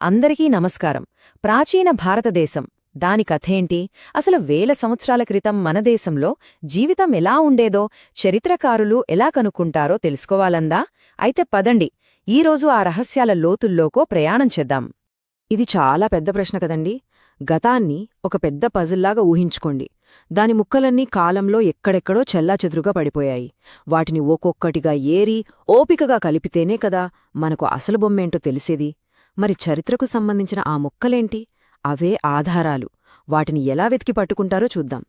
అందరికీ నమస్కారం. ప్రాచీన భారతదేశం దాని కథేంటి? అసలు వేల సంవత్సరాల క్రితం మన దేశంలో జీవితం ఎలా ఉండేదో చరిత్రకారులు ఎలా కనుక్కుంటారో తెలుసుకోవాలందా? అయితే పదండి, ఈరోజు ఆ రహస్యాల లోతుల్లోకో ప్రయాణం చేద్దాం. ఇది చాలా పెద్ద ప్రశ్న కదండి. గతాన్ని ఒక పెద్ద పజిల్లాగా ఊహించుకోండి. దాని ముక్కలన్నీ కాలంలో ఎక్కడెక్కడో చెల్లాచెదురుగా పడిపోయాయి. వాటిని ఒక్కొక్కటిగా ఏరి ఓపికగా కలిపితేనే కదా మనకు అసలు బొమ్మేంటో తెలిసేది. మరి చరిత్రకు సంబంధించిన ఆ ముక్కలేంటి? అవే ఆధారాలు. వాటిని ఎలా వెతికి పట్టుకుంటారో చూద్దాం.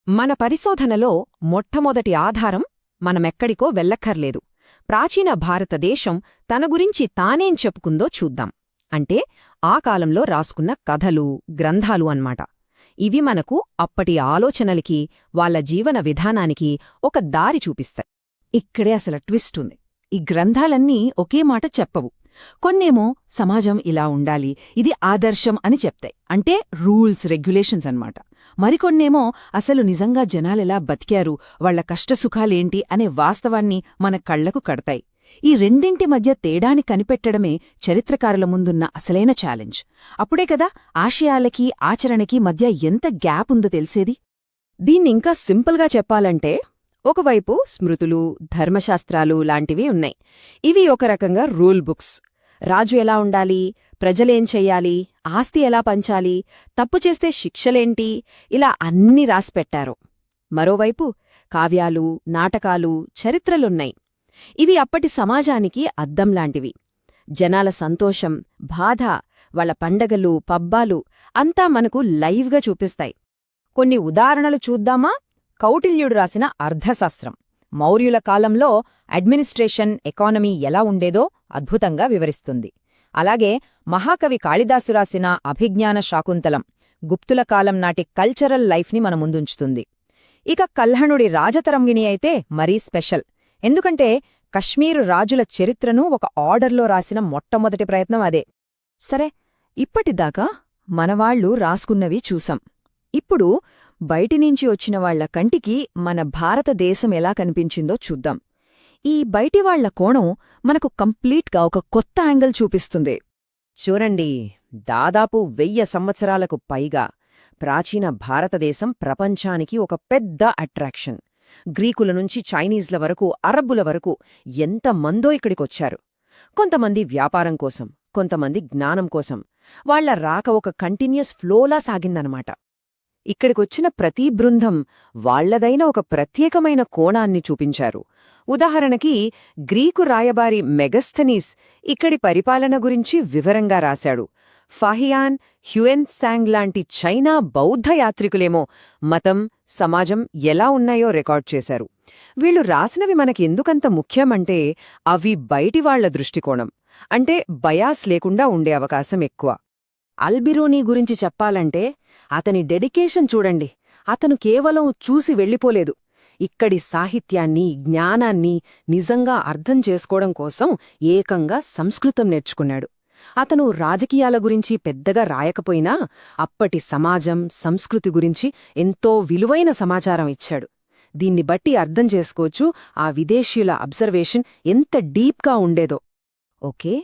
మన పరిశోధనలో మొట్టమొదటి ఆధారం మనమెక్కడికో వెళ్ళక్కర్లేదు. ప్రాచీన భారతదేశం తన గురించి తానేం చెప్పుకుందో చూద్దాం. అంటే ఆ కాలంలో రాసుకున్న కథలు, గ్రంథాలు అన్మాట. ఇవి మనకు అప్పటి ఆలోచనలకి, వాళ్ల జీవన విధానానికి ఒక దారి చూపిస్తాయి. ఇక్కడే అసలు ట్విస్ట్ ఉంది. ఈ గ్రంథాలన్నీ ఒకే మాట చెప్పవు. కొన్నేమో సమాజం ఇలా ఉండాలి, ఇది ఆదర్శం అని చెప్తాయి, అంటే రూల్స్, రెగ్యులేషన్స్ అన్నమాట. మరికొన్నేమో అసలు నిజంగా జనాలెలా బతికారు, వాళ్ల కష్టసుఖాలేంటి అనే వాస్తవాన్ని మన కళ్లకు కడతాయి. ఈ రెండింటి మధ్య తేడాని కనిపెట్టడమే చరిత్రకారుల ముందున్న అసలైన ఛాలెంజ్. అప్పుడే కదా ఆశయాలకి, ఆచరణకి మధ్య ఎంత గ్యాప్ ఉందో తెలిసేది. దీన్నింకా సింపుల్గా చెప్పాలంటే, ఒకవైపు స్మృతులు, ధర్మశాస్త్రాలు లాంటివి ఉన్నాయి. ఇవి ఒక రకంగా రూల్ బుక్స్. రాజు ఎలా ఉండాలి, ప్రజలేం చెయ్యాలి, ఆస్తి ఎలా పంచాలి, తప్పు చేస్తే శిక్షలేంటి, ఇలా అన్నీ రాసిపెట్టారు. మరోవైపు కావ్యాలు, నాటకాలు, చరిత్రలున్నాయి. ఇవి అప్పటి సమాజానికి అద్దంలాంటివి. జనాల సంతోషం, బాధ, వాళ్ల పండగలు, పబ్బాలు అంతా మనకు లైవ్గా చూపిస్తాయి. కొన్ని ఉదాహరణలు చూద్దామా? కౌటిల్యుడు రాసిన అర్థశాస్త్రం మౌర్యుల కాలంలో అడ్మినిస్ట్రేషన్, ఎకానమీ ఎలా ఉండేదో అద్భుతంగా వివరిస్తుంది. అలాగే మహాకవి కాళిదాసు రాసిన అభిజ్ఞాన శాకుంతలం గుప్తుల కాలం నాటి కల్చరల్ లైఫ్ని మన ముందుంచుతుంది. ఇక కల్హణుడి రాజతరంగిణి అయితే మరీ స్పెషల్. ఎందుకంటే కశ్మీరు రాజుల చరిత్రను ఒక ఆర్డర్లో రాసిన మొట్టమొదటి ప్రయత్నం అదే. సరే, ఇప్పటిదాకా మనవాళ్లు రాసుకున్నవి చూసాం. ఇప్పుడు బయటినుంచి వచ్చిన వాళ్ల కంటికి మన భారతదేశం ఎలా కనిపించిందో చూద్దాం. ఈ బయటివాళ్ల కోణం మనకు కంప్లీట్గా ఒక కొత్త యాంగిల్ చూపిస్తుంది. చూడండి, దాదాపు 1000 సంవత్సరాలకు పైగా ప్రాచీన భారతదేశం ప్రపంచానికి ఒక పెద్ద అట్రాక్షన్. గ్రీకుల నుంచి చైనీస్ల వరకు, అరబ్బుల వరకు ఎంతమందో ఇక్కడికొచ్చారు. కొంతమంది వ్యాపారం కోసం, కొంతమంది జ్ఞానం కోసం. వాళ్ల రాక ఒక కంటిన్యూస్ ఫ్లోలా సాగిందనమాట. ఇక్కడికొచ్చిన ప్రతి బృందం వాళ్లదైన ఒక ప్రత్యేకమైన కోణాన్ని చూపించారు. ఉదాహరణకి గ్రీకు రాయబారి మెగస్థనీస్ ఇక్కడి పరిపాలన గురించి వివరంగా రాశాడు. ఫాహియాన్, హ్యుయెన్ సాంగ్ లాంటి చైనా బౌద్ధ యాత్రికులేమో మతం, సమాజం ఎలా ఉన్నాయో రికార్డ్ చేశారు. వీళ్లు రాసినవి మనకెందుకంత ముఖ్యమంటే అవి బయటివాళ్ల దృష్టికోణం, అంటే బయాస్ లేకుండా ఉండే అవకాశం ఎక్కువ. అల్బిరూనీ గురించి చెప్పాలంటే అతని డెడికేషన్ చూడండి. అతను కేవలం చూసి వెళ్ళిపోలేదు. ఇక్కడి సాహిత్యాన్ని, జ్ఞానాన్ని నిజంగా అర్థం చేసుకోవడం కోసం ఏకంగా సంస్కృతం నేర్చుకున్నాడు. అతను రాజకీయాల గురించి పెద్దగా రాయకపోయినా అప్పటి సమాజం, సంస్కృతి గురించి ఎంతో విలువైన సమాచారం ఇచ్చాడు. దీన్ని బట్టి అర్థం చేసుకోవచ్చు ఆ విదేశీయుల అబ్జర్వేషన్ ఎంత డీప్గా ఉండేదో. ఓకే,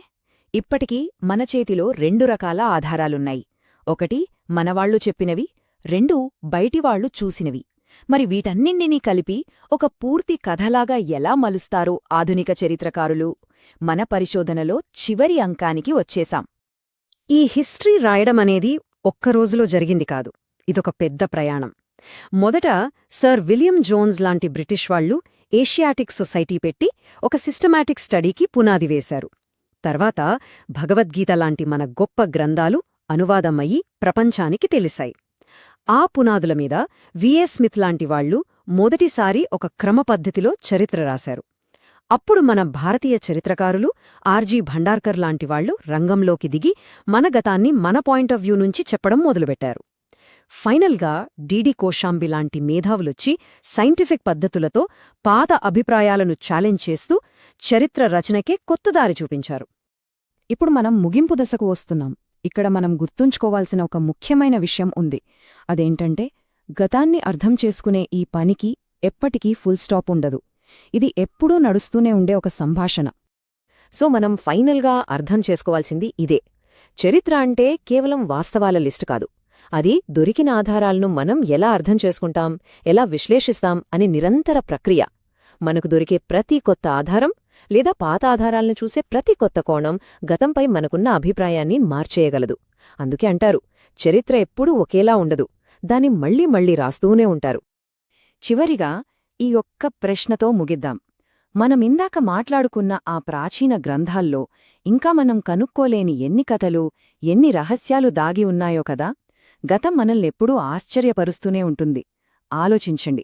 ఇప్పటికీ మన చేతిలో 2 రకాల ఆధారాలున్నాయి. ఒకటి మనవాళ్లు చెప్పినవి, 2 బయటివాళ్లు చూసినవి. మరి వీటన్నింటినీ కలిపి ఒక పూర్తి కథలాగా ఎలా మలుస్తారో ఆధునిక చరిత్రకారులు? మన పరిశోధనలో చివరి అంకానికి వచ్చేశాం. ఈ హిస్టరీ రాయడమనేది ఒక్కరోజులో జరిగింది కాదు. ఇదొక పెద్ద ప్రయాణం. మొదట సర్ విలియం జోన్స్ లాంటి బ్రిటిష్ వాళ్లు ఏషియాటిక్ సొసైటీ పెట్టి ఒక సిస్టమాటిక్ స్టడీకి పునాది వేశారు. తర్వాత భగవద్గీత లాంటి మన గొప్ప గ్రంథాలు అనువాదమయ్యి ప్రపంచానికి తెలిసాయి. ఆ పునాదుల మీద విఎస్ స్మిత్ లాంటి వాళ్లు మొదటిసారి ఒక క్రమపద్ధతిలో చరిత్ర రాశారు. అప్పుడు మన భారతీయ చరిత్రకారులు ఆర్జీ భండార్కర్ లాంటివాళ్లు రంగంలోకి దిగి మన గతాన్ని మన పాయింట్ ఆఫ్ వ్యూ నుంచి చెప్పడం మొదలుపెట్టారు. ఫైనల్గా డిడి కోశాంబి లాంటి మేధావులొచ్చి సైంటిఫిక్ పద్ధతులతో పాత అభిప్రాయాలను ఛాలెంజ్ చేస్తూ చరిత్ర రచనకే కొత్త దారి చూపించారు. ఇప్పుడు మనం ముగింపు దశకు వస్తున్నాం. ఇక్కడ మనం గుర్తుంచుకోవాల్సిన ఒక ముఖ్యమైన విషయం ఉంది. అదేంటంటే, గతాన్ని అర్థం చేసుకునే ఈ పనికి ఎప్పటికీ ఫుల్ స్టాప్ ఉండదు. ఇది ఎప్పుడూ నడుస్తూనే ఉండే ఒక సంభాషణ. సో మనం ఫైనల్గా అర్థం చేసుకోవాల్సింది ఇదే: చరిత్ర అంటే కేవలం వాస్తవాల లిస్టు కాదు. అది దొరికిన ఆధారాలను మనం ఎలా అర్థం చేసుకుంటాం, ఎలా విశ్లేషిస్తాం అని నిరంతర ప్రక్రియ. మనకు దొరికే ప్రతి కొత్త ఆధారం లేదా పాత ఆధారాలను చూసే ప్రతి కొత్త కోణం గతంపై మనకున్న అభిప్రాయాన్ని మార్చేయగలదు. అందుకే అంటారు, చరిత్ర ఎప్పుడూ ఒకేలా ఉండదు, దాన్ని మళ్లీ మళ్లీ రాస్తూనే ఉంటారు. చివరిగా ఈ ఒక్క ప్రశ్నతో ముగిద్దాం. మనమిందాక మాట్లాడుకున్న ఆ ప్రాచీన గ్రంథాల్లో ఇంకా మనం కనుక్కోలేని ఎన్ని కథలు, ఎన్ని రహస్యాలు దాగి ఉన్నాయో కదా. గతం మనల్నెప్పుడూ ఆశ్చర్యపరుస్తూనే ఉంటుంది. ఆలోచించండి.